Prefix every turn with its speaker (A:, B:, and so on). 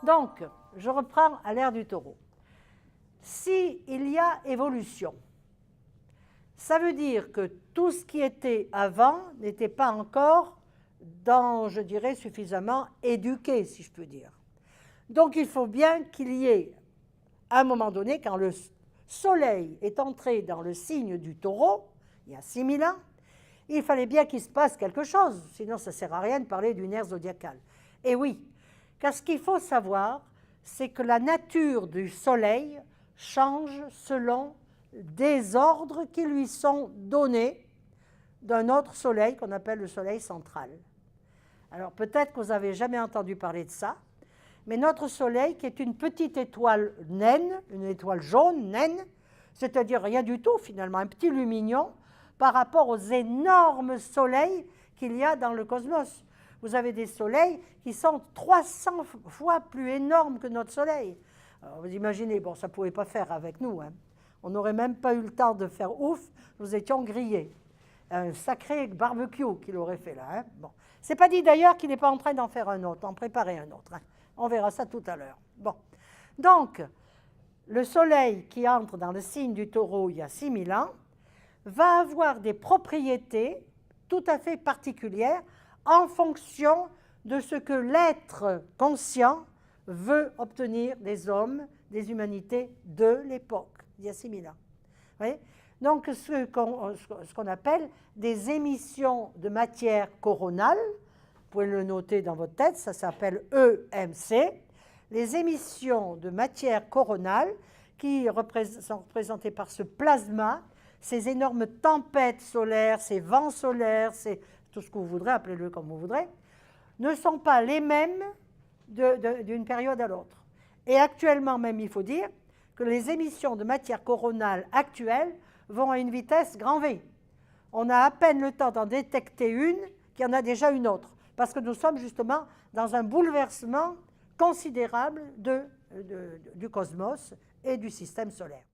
A: Donc, je reprends à l'ère du Taureau. S'il y a évolution, ça veut dire que tout ce qui était avant n'était pas encore, je dirais, suffisamment éduqué, si je peux dire. Donc, il faut bien qu'il y ait, à un moment donné, quand le Soleil est entré dans le signe du Taureau, il y a 6000 ans, il fallait bien qu'il se passe quelque chose, sinon ça ne sert à rien de parler d'une ère zodiacale. Et oui, car ce qu'il faut savoir, c'est que la nature du Soleil change selon des ordres qui lui sont donnés d'un autre Soleil qu'on appelle le Soleil central. Alors peut-être que vous n'avez jamais entendu parler de ça, mais notre Soleil, qui est une petite étoile naine, une étoile jaune, naine, c'est-à-dire rien du tout finalement, un petit lumignon, par rapport aux énormes soleils qu'il y a dans le cosmos. Vous avez des soleils qui sont 300 fois plus énormes que notre Soleil. Alors vous imaginez, bon, ça ne pouvait pas faire avec nous, hein. On n'aurait même pas eu le temps de faire ouf, nous étions grillés. Un sacré barbecue qu'il aurait fait là, hein. Bon. Ce n'est pas dit d'ailleurs qu'il n'est pas en train d'en faire un autre, d'en préparer un autre, hein. On verra ça tout à l'heure. Bon. Donc, le Soleil qui entre dans le signe du Taureau il y a 6000 ans va avoir des propriétés tout à fait particulières en fonction de ce que l'être conscient veut obtenir des hommes, des humanités de l'époque, il y a 6000 ans. Vous voyez ? Donc, ce qu'on appelle des émissions de matière coronale, vous pouvez le noter dans votre tête, ça s'appelle EMC, les émissions de matière coronale qui sont représentées par ce plasma, ces énormes tempêtes solaires, ces vents solaires, tout ce que vous voudrez, appelez-le comme vous voudrez, ne sont pas les mêmes d'une période à l'autre. Et actuellement même, il faut dire que les émissions de matière coronale actuelles vont à une vitesse grand V. On a à peine le temps d'en détecter une qu'il y en a déjà une autre, parce que nous sommes justement dans un bouleversement considérable du cosmos et du système solaire.